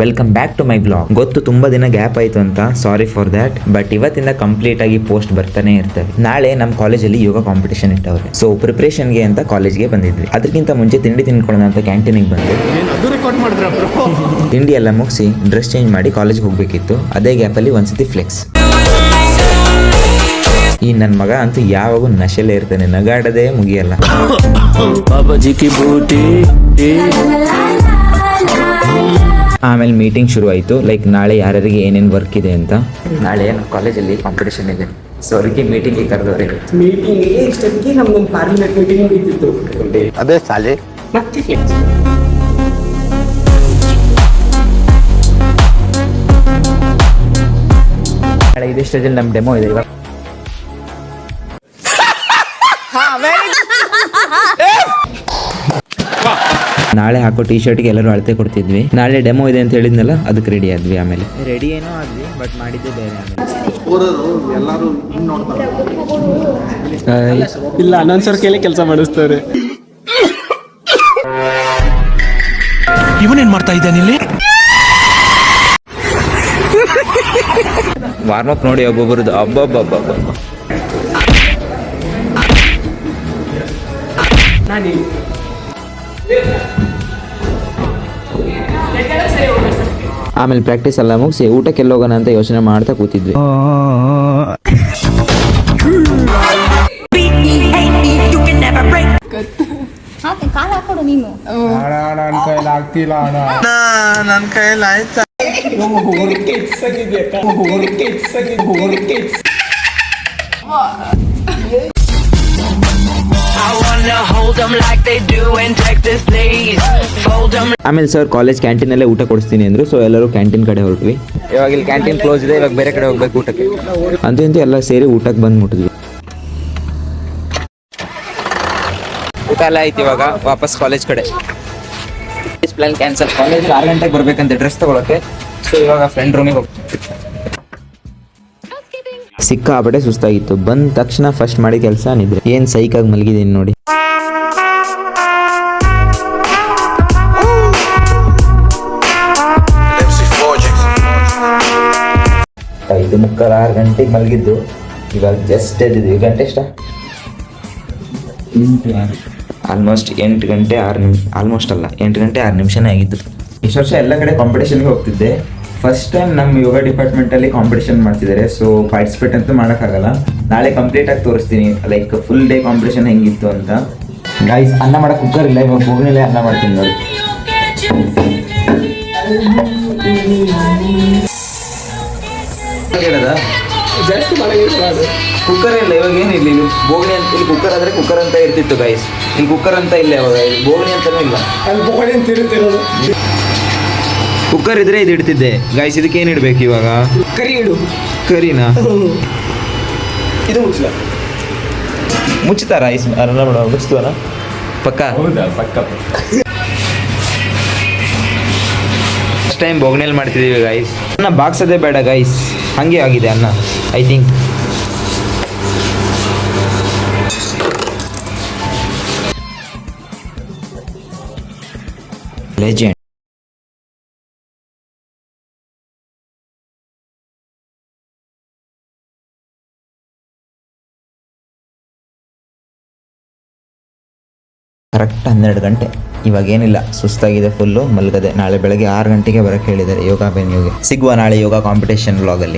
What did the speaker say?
Welcome back to my blog. ಗೊತ್ತು ತುಂಬಾ ದಿನ ಗ್ಯಾಪ್ ಆಯ್ತು ಅಂತ, ಸಾರಿ ಫಾರ್ ದ್ಯಾಟ್. ಬಟ್ ಇವತ್ತಿಂದ ಕಂಪ್ಲೀಟ್ ಆಗಿ ಪೋಸ್ಟ್ ಬರ್ತಾನೆ ಇರ್ತವೆ. ನಾಳೆ ನಮ್ಮ ಕಾಲೇಜಲ್ಲಿ ಯೋಗ ಕಾಂಪಿಟೇಷನ್ ಇಟ್ಟವ್ರೆ. ಸೊ ಪ್ರಿಪರೇಷನ್ಗೆ ಅಂತ ಕಾಲೇಜ್ಗೆ ಬಂದಿದ್ವಿ. ಅದಕ್ಕಿಂತ ಮುಂಚೆ ತಿಂಡಿ ತಿನ್ಕೊಳ್ಳೋಣ ಅಂತ ಕ್ಯಾಂಟೀನಿಗೆ ಬಂದು ತಿಂಡಿ ಎಲ್ಲ ಮುಗಿಸಿ ಡ್ರೆಸ್ ಚೇಂಜ್ ಮಾಡಿ ಕಾಲೇಜ್ಗೆ ಹೋಗ್ಬೇಕಿತ್ತು. ಅದೇ ಗ್ಯಾಪಲ್ಲಿ ಒಂದ್ಸತಿ ಫ್ಲೆಕ್ಸ್. ಈ ನನ್ನ ಮಗ ಅಂತೂ ಯಾವಾಗೂ ನಶೆಲೇ ಇರ್ತಾನೆ, ನಗಾಡೋದೇ ಮುಗಿಯಲ್ಲ. ಆಮೇಲೆ ಮೀಟಿಂಗ್ ಶುರು ಆಯಿತು. ಲೈಕ್ ನಾಳೆ ಯಾರ್ಯಾರಿಗೆ ಏನೇನು ವರ್ಕ್ ಇದೆ ಅಂತ. ನಾಳೆ ನಮ್ಮ ಕಾಲೇಜಲ್ಲಿ ಕಾಂಪಿಟೇಷನ್ ಇದೆ, ಸೊ ಅದಕ್ಕೆ ಮೀಟಿಂಗಿಗೆ ಕರೆದವ್ರೆ. ಮೀಟಿಂಗಿಗೆ ಇಷ್ಟಕ್ಕೆ ನಮ್ಗೊಂದು ಪಾರ್ಲಿಮೆಂಟ್ ಮೀಟಿಂಗ್ ಮುಗಿತಿತ್ತು. ಅದೇ ಸಾಲೆ ಮತ್ತೆ ನಾಳೆ ಇದೇ ಸ್ಟೇಜಲ್ಲಿ ನಮ್ಮ ಡೆಮೋ ಇದೆ. ಇವಾಗ ನಾಳೆ ಹಾಕೋ ಟಿ ಶರ್ಟ್ಗೆ ಎಲ್ಲರೂ ಅಳತೆ ಕೊಡ್ತಿದ್ವಿ. ನಾಳೆ ಡೆಮೋ ಇದೆ ಅಂತ ಹೇಳಿದ್ನಲ್ಲ, ಅದಕ್ಕೆ ರೆಡಿ ಆದ್ವಿ. ಆಮೇಲೆ ರೆಡಿ ಏನೋ ಆದ್ವಿ, ಬಟ್ ಮಾಡಿದ್ದೆ ಬೇರೆ. ಇಲ್ಲ, ಅನೌನ್ಸರ್ ಕೈಲಿ ಕೆಲಸ ಮಾಡಿಸ್ತಾರೆ. ಇವನೇನ್ ಮಾಡ್ತಾ ಇದ್ದಾನೆ ಇಲ್ಲಿ? ವಾರ್ಮಪ್ ನೋಡಿ ಒಬ್ಬೊಬ್ಬರದು. ಅಬ್ಬಬ್ಬಬ್ಬ. ಆಮೇಲೆ ಪ್ರಾಕ್ಟೀಸ್ ಎಲ್ಲ ಮುಗಿಸಿ ಊಟಕ್ಕೆಲ್ಲ ಹೋಗೋಣ ಅಂತ ಯೋಚನೆ ಮಾಡ್ತಾ ಕೂತಿದ್ವಿ. ಕಾಲ ಹಾಕೊಡು ನೀನು. ನನ್ನ ಕೈಲಿ ಆಗ್ತಿಲ್ಲ ಅಣ್ಣ. ನನ್ನ ಕೈಲಿ ಆಯ್ತಾ? ಆಮೇಲೆ ಸರ್ ಕಾಲೇಜ್ ಕ್ಯಾಂಟೀನಲ್ಲೇ ಊಟ ಕೊಡಿಸ್ತೀನಿ ಅಂದ್ರು. ಸೊ ಎಲ್ಲರೂ ಕ್ಯಾಂಟೀನ್ ಕಡೆ ಹೊರಟ್ವಿ. ಇವಾಗ ಇಲ್ಲಿ ಕ್ಯಾಂಟೀನ್ ಕ್ಲೋಸ್ ಇದೆ, ಇವಾಗ ಬೇರೆ ಕಡೆ ಹೋಗ್ಬೇಕು ಊಟಕ್ಕೆ. ಅಂತೂ ಎಲ್ಲ ಸೇರಿ ಊಟಕ್ಕೆ ಬಂದು ಮುಟ್ಟಿದ್ವಿ. ಊಟ ಎಲ್ಲ ಆಯ್ತು. ಇವಾಗ ವಾಪಸ್ ಕಾಲೇಜ್ ಕಡೆ. Plan cancel. ಕಾಲೇಜ್ 6 ಗಂಟೆಗೆ ಬರ್ಬೇಕಂತೆ ಡ್ರೆಸ್ ತಗೊಳಕ್ಕೆ. ಸೊ ಇವಾಗ ಫ್ರೆಂಡ್ ರೂಮಿಗೆ ಹೋಗ್ತೀವಿ. ಸಿಕ್ಕಾಪಟ್ಟೆ ಸುಸ್ತಾಗಿತ್ತು. ಬಂದ ತಕ್ಷಣ ಫಸ್ಟ್ ಮಾಡಿ ಕೆಲಸ ನಿದ್ರೆ. ಏನ್ ಸೈಕಾಗಿ ಮಲಗಿದ್ದೀನಿ ನೋಡಿ. 5:45 6 ಗಂಟೆಗೆ ಮಲಗಿದ್ದು. ಇವಾಗ ಜಸ್ಟ್ ಎದ್ದಿದ್ವಿ. ಗಂಟೆ ಎಷ್ಟ? ಆಲ್ಮೋಸ್ಟ್ 8 ಗಂಟೆ 6 ನಿಮಿಷ. ಆಲ್ಮೋಸ್ಟ್ ಅಲ್ಲ, 8 ಗಂಟೆ 6 ನಿಮಿಷನೇ ಆಗಿತ್ತು. ಇಷ್ಟು ವರ್ಷ ಎಲ್ಲ ಕಡೆ ಕಾಂಪಿಟೇಷನ್ಗೆ ಹೋಗ್ತಿದ್ದೆ. ಫಸ್ಟ್ ಟೈಮ್ ನಮ್ಮ ಯೋಗ ಡಿಪಾರ್ಟ್ಮೆಂಟಲ್ಲಿ ಕಾಂಪಿಟೇಷನ್ ಮಾಡ್ತಿದ್ದಾರೆ. ಸೊ ಪಾರ್ಟಿಸಿಪೇಟ್ ಅಂತೂ ಮಾಡೋಕ್ಕಾಗಲ್ಲ. ನಾಳೆ ಕಂಪ್ಲೀಟಾಗಿ ತೋರಿಸ್ತೀನಿ, ಲೈಕ್ ಫುಲ್ ಡೇ ಕಾಂಪಿಟೇಷನ್ ಹೆಂಗಿತ್ತು ಅಂತ. ಗೈಸ್, ಅನ್ನ ಮಾಡೋ ಕುಕ್ಕರ್ ಇಲ್ಲ, ಇವಾಗ ಬೋಗಣಿಲೆ ಅನ್ನ ಮಾಡ್ತೀನಿ ನೋಡಿ. ಹೇಳದ ಜಾಸ್ತಿ ಮಾಡೋದು ಕುಕ್ಕರ್ ಇಲ್ಲ ಇವಾಗ. ಏನಿಲ್ಲ, ಇಲ್ಲಿ ಬೋಗಣಿ ಅಂತ. ಇಲ್ಲಿ ಕುಕ್ಕರ್ ಆದರೆ ಕುಕ್ಕರ್ ಅಂತ ಇರ್ತಿತ್ತು ಗೈಸ್. ಇಲ್ಲಿ ಕುಕ್ಕರ್ ಅಂತ ಇಲ್ಲ ಇವಾಗ. ಇಲ್ಲಿ ಬೋಗಣಿ ಅಂತಲೂ ಇಲ್ಲ. ಅಲ್ಲಿ ಬೋಗಣಿ ಅಂತ ಇರುತ್ತಿರೋದು. ಕುಕ್ಕರ್ ಇದ್ರೆ ಇದು ಇಡ್ತಿದ್ದೆ ಗೈಸ್. ಇದಕ್ಕೆ ಏನು ಇಡಬೇಕು ಇವಾಗ? ಕರಿ ಇಡು. ಕರಿನಾ? ಇದು ಮುಚ್ಚಲ ಮುಚ್ಚುತ್ತಾ ರೈಸ್? ಅಲ್ಲ ಮೇಡ, ಮುಚ್ತವನ ಪಕ್ಕ. ಫಸ್ಟ್ ಟೈಮ್ ಬೋಗಣಿಯಲ್ಲಿ ಮಾಡ್ತಿದ್ದೀವಿ ಗೈಸ್. ಅನ್ನ ಬಾಗ್ಸೋದೇ ಬೇಡ ಗೈಸ್, ಹಾಗೆ ಆಗಿದೆ ಅನ್ನ ಐ ಥಿಂಕ್. ಲೆಜೆಂಡ್. ಕರೆಕ್ಟ್ 12 ಗಂಟೆ. ಇವಾಗೇನಿಲ್ಲ, ಸುಸ್ತಾಗಿದೆ ಫುಲ್ಲು, ಮಲ್ಗದೆ. ನಾಳೆ ಬೆಳಗ್ಗೆ 6 ಗಂಟೆಗೆ ಬರೋಕ್ಕೆ ಹೇಳಿದ್ದಾರೆ ಯೋಗ ವೆನ್ಯೂಗೆ. ಸಿಗುವ ನಾಳೆ ಯೋಗ ಕಾಂಪಿಟೇಷನ್ ವ್ಲಾಗಲ್ಲಿ.